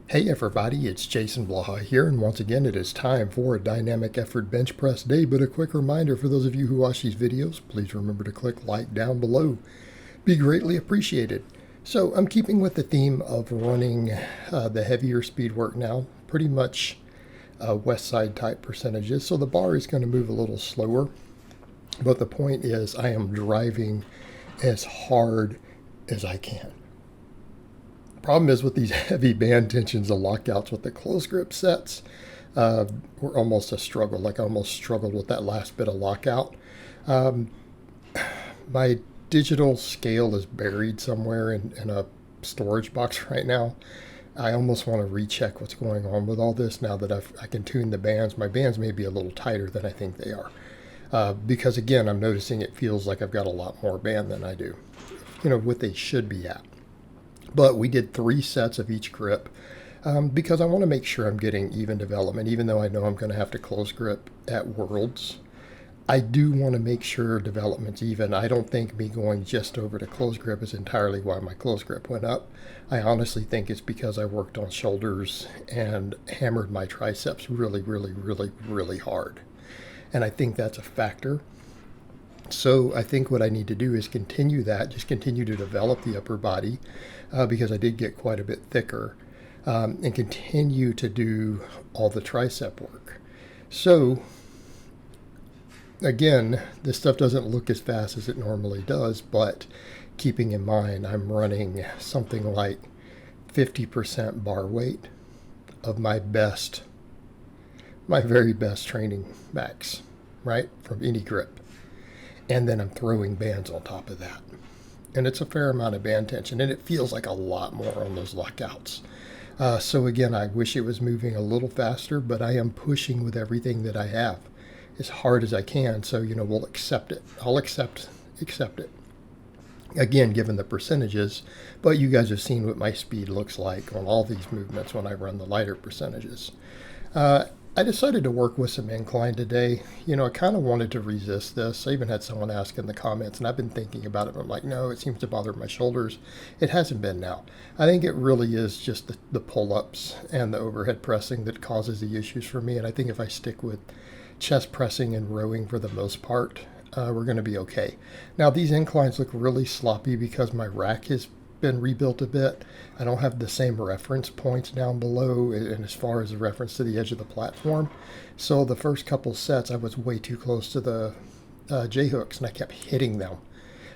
Hey everybody, it's Jason Blaha here, and once again it is time for a dynamic effort bench press day. But a quick reminder for those of you who watch these videos, please remember to click like down below. Be greatly appreciated. So I'm keeping with the theme of running the heavier speed work now, pretty much west side type percentages. So the bar is going to move a little slower, but the point is I am driving as hard as I can. Problem is with these heavy band tensions and lockouts with the close grip sets, were almost a struggle. Like I almost struggled with that last bit of lockout. My digital scale is buried somewhere in a storage box right now. I almost want to recheck what's going on with all this now that I can tune the bands. My bands may be a little tighter than I think they are. Because again, I'm noticing it feels like I've got a lot more band than I do. What they should be at. But we did 3 sets of each grip because I want to make sure I'm getting even development, even though I know I'm going to have to close grip at Worlds. I do want to make sure development's even. I don't think me going just over to close grip is entirely why my close grip went up. I honestly think it's because I worked on shoulders and hammered my triceps really hard. And I think that's a factor. So I think what I need to do is continue that, just continue to develop the upper body because I did get quite a bit thicker and continue to do all the tricep work. So again, this stuff doesn't look as fast as it normally does, but keeping in mind I'm running something like 50% bar weight of my very best training max, right, from any grip. And then I'm throwing bands on top of that. And it's a fair amount of band tension, and it feels like a lot more on those lockouts. So again, I wish it was moving a little faster, but I am pushing with everything that I have as hard as I can. So, we'll accept it. I'll accept it. Again, given the percentages, but you guys have seen what my speed looks like on all these movements when I run the lighter percentages. I decided to work with some incline today. I kind of wanted to resist this. I even had someone ask in the comments, and I've been thinking about it. But I'm like, no, it seems to bother my shoulders. It hasn't been now. I think it really is just the pull-ups and the overhead pressing that causes the issues for me. And I think if I stick with chest pressing and rowing for the most part, we're going to be okay. Now, these inclines look really sloppy because my rack has been rebuilt a bit. I don't have the same reference points down below and as far as the reference to the edge of the platform. So the first couple sets I was way too close to the J-hooks and I kept hitting them.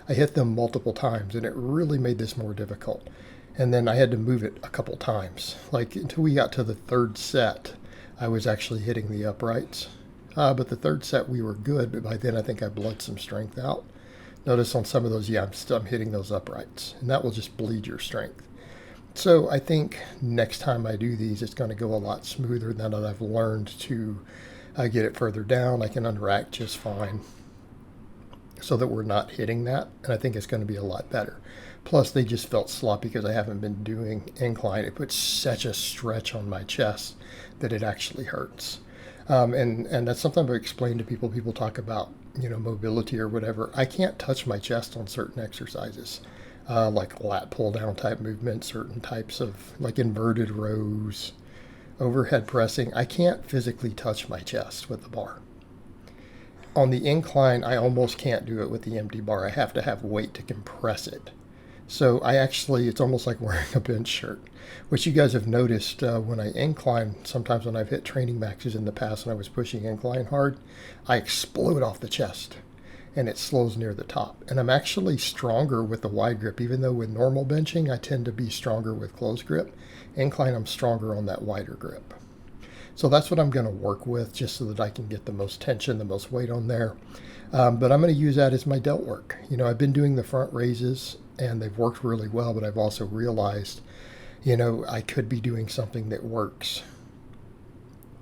I hit them multiple times and it really made this more difficult. And then I had to move it a couple times. Like until we got to the third set, I was actually hitting the uprights. But the third set we were good, but by then I think I bled some strength out. Notice on some of those, I'm hitting those uprights, and that will just bleed your strength. So I think next time I do these, it's going to go a lot smoother now that I've learned to get it further down. I can unrack just fine so that we're not hitting that, and I think it's going to be a lot better. Plus, they just felt sloppy because I haven't been doing incline. It puts such a stretch on my chest that it actually hurts. And that's something I've explained to people. People talk about, mobility or whatever. I can't touch my chest on certain exercises, like lat pull down type movements, certain types of like inverted rows, overhead pressing. I can't physically touch my chest with the bar. On the incline, I almost can't do it with the empty bar. I have to have weight to compress it. So it's almost like wearing a bench shirt, which you guys have noticed when I incline, sometimes when I've hit training maxes in the past and I was pushing incline hard, I explode off the chest and it slows near the top. And I'm actually stronger with the wide grip, even though with normal benching, I tend to be stronger with close grip. Incline, I'm stronger on that wider grip. So that's what I'm going to work with just so that I can get the most tension, the most weight on there. But I'm going to use that as my delt work. I've been doing the front raises and they've worked really well, but I've also realized, I could be doing something that works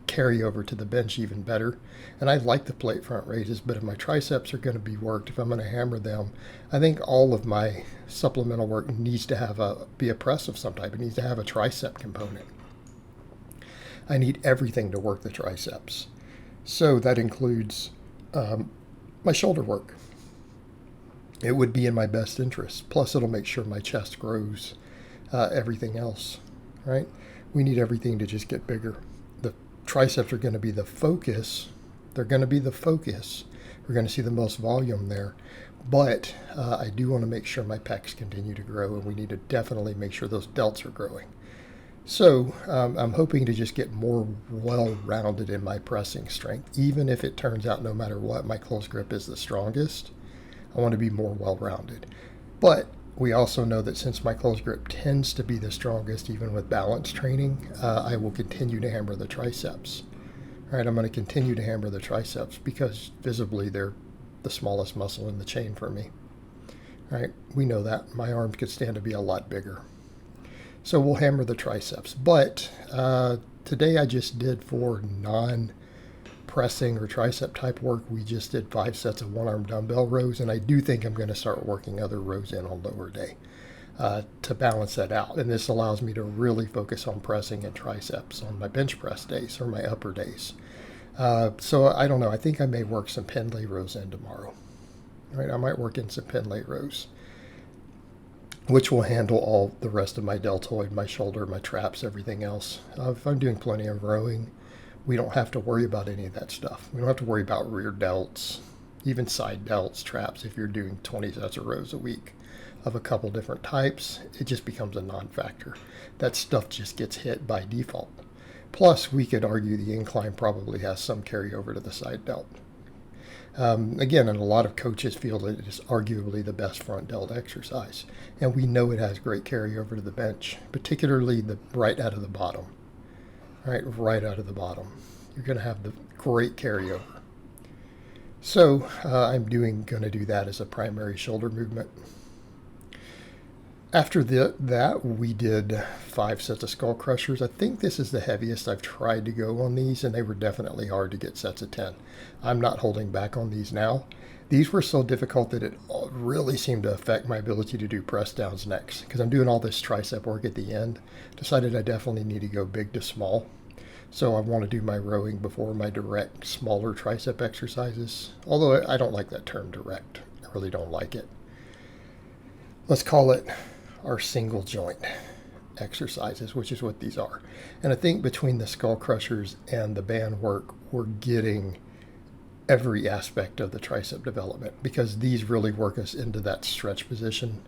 carry over to the bench even better. And I like the plate front raises, but if my triceps are going to be worked, if I'm going to hammer them, I think all of my supplemental work needs to be a press of some type. It needs to have a tricep component. I need everything to work the triceps. So that includes my shoulder work. It would be in my best interest. Plus, it'll make sure my chest grows everything else, right? We need everything to just get bigger. The triceps are going to be the focus. They're going to be the focus. We're going to see the most volume there. But I do want to make sure my pecs continue to grow, and we need to definitely make sure those delts are growing. So I'm hoping to just get more well-rounded in my pressing strength. Even if it turns out no matter what, my close grip is the strongest, I want to be more well-rounded. But we also know that since my close grip tends to be the strongest, even with balance training, I will continue to hammer the triceps. All right, I'm going to continue to hammer the triceps because visibly they're the smallest muscle in the chain for me. All right, we know that. My arms could stand to be a lot bigger. So we'll hammer the triceps. But today I just did for non-pressing or tricep type work, we just did 5 sets of 1-arm dumbbell rows, and I do think I'm going to start working other rows in on lower day to balance that out. And this allows me to really focus on pressing and triceps on my bench press days or my upper days. So I don't know. I think I may work some Pendlay rows in tomorrow. All right, I might work in some Pendlay rows, which will handle all the rest of my deltoid, my shoulder, my traps, everything else. If I'm doing plenty of rowing, we don't have to worry about any of that stuff. We don't have to worry about rear delts, even side delts, traps. If you're doing 20 sets of rows a week of a couple different types, it just becomes a non-factor. That stuff just gets hit by default. Plus, we could argue the incline probably has some carryover to the side delt. Again, and a lot of coaches feel that it is arguably the best front delt exercise. And we know it has great carryover to the bench, particularly the right out of the bottom. Right out of the bottom. You're going to have the great carryover. So I'm going to do that as a primary shoulder movement. After that, we did 5 sets of Skullcrushers. I think this is the heaviest I've tried to go on these, and they were definitely hard to get sets of 10. I'm not holding back on these now. These were so difficult that it really seemed to affect my ability to do press downs next, because I'm doing all this tricep work at the end. Decided I definitely need to go big to small. So I want to do my rowing before my direct, smaller tricep exercises. Although I don't like that term direct. I really don't like it. Let's call it our single joint exercises, which is what these are. And I think between the Skullcrushers and the band work, we're getting every aspect of the tricep development, because these really work us into that stretch position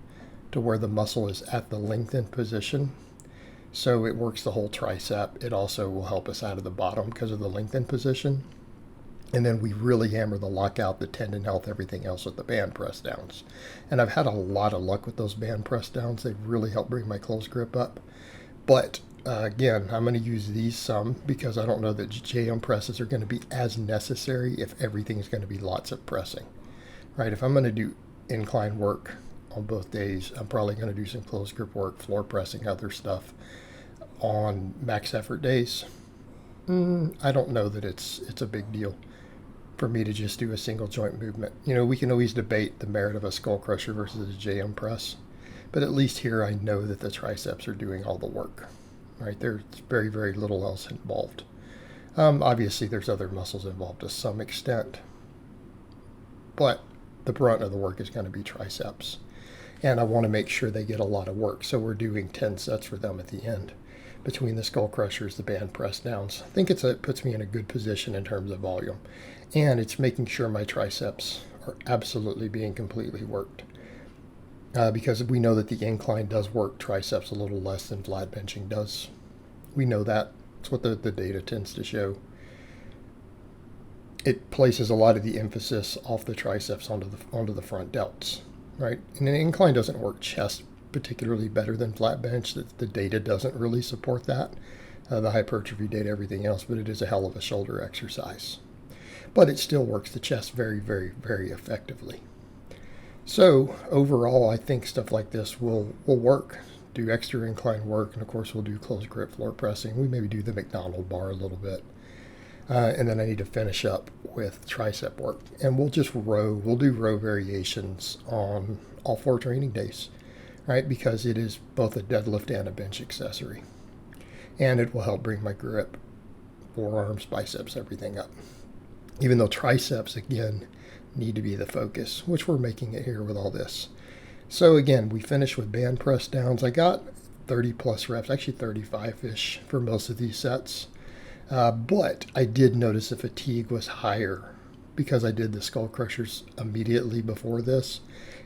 to where the muscle is at the lengthened position. So it works the whole tricep. It also will help us out of the bottom because of the lengthened position. And then we really hammer the lockout, the tendon health, everything else with the band press downs. And I've had a lot of luck with those band press downs. They've really helped bring my close grip up. But again, I'm going to use these some because I don't know that JM presses are going to be as necessary if everything's going to be lots of pressing. Right? If I'm going to do incline work on both days, I'm probably going to do some close grip work, floor pressing, other stuff on max effort days. I don't know that it's a big deal for me to just do a single joint movement. You know, we can always debate the merit of a Skullcrusher versus a JM press, but at least here I know that the triceps are doing all the work, right? There's very, very little else involved. Obviously, there's other muscles involved to some extent, but the brunt of the work is going to be triceps, and I want to make sure they get a lot of work, so we're doing 10 sets for them at the end. Between the Skullcrushers, the band press downs, I think it puts me in a good position in terms of volume. And it's making sure my triceps are absolutely being completely worked. Because we know that the incline does work triceps a little less than flat benching does. We know that. It's what the data tends to show. It places a lot of the emphasis off the triceps onto the front delts, right? And an incline doesn't work chest particularly better than flat bench. The data doesn't really support that. The hypertrophy data, everything else, but it is a hell of a shoulder exercise. But it still works the chest very, very, very effectively. So overall, I think stuff like this will work. Do extra incline work, and of course we'll do close grip floor pressing. We maybe do the McDonald bar a little bit. And then I need to finish up with tricep work. And we'll just row. We'll do row variations on all 4 training days, right? Because it is both a deadlift and a bench accessory. And it will help bring my grip, forearms, biceps, everything up. Even though triceps, again, need to be the focus, which we're making it here with all this. So again, we finished with band press downs. I got 30 plus reps, actually 35-ish for most of these sets. But I did notice the fatigue was higher because I did the Skullcrushers immediately before this.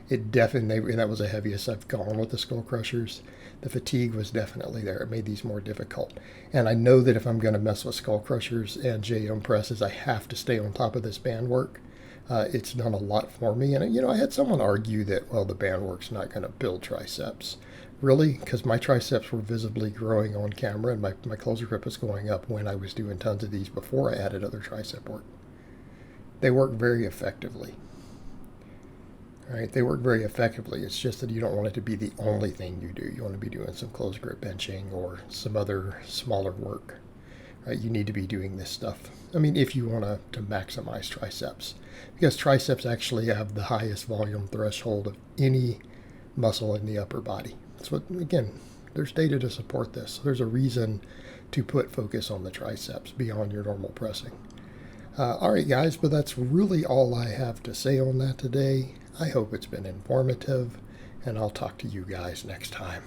It definitely, and that was the heaviest I've gone with the Skullcrushers. The fatigue was definitely there. It made these more difficult. And I know that if I'm going to mess with Skullcrushers and JM presses, I have to stay on top of this band work. It's done a lot for me. And, I had someone argue that, well, the band work's not going to build triceps. Really? Because my triceps were visibly growing on camera and my closer grip was going up when I was doing tons of these before I added other tricep work. They work very effectively. All right, they work very effectively. It's just that you don't want it to be the only thing you do. You want to be doing some close grip benching or some other smaller work. Right? You need to be doing this stuff. I mean, if you want to maximize triceps, because triceps actually have the highest volume threshold of any muscle in the upper body. That's what, again, there's data to support this. There's a reason to put focus on the triceps beyond your normal pressing. All right, guys, but that's really all I have to say on that today. I hope it's been informative, and I'll talk to you guys next time.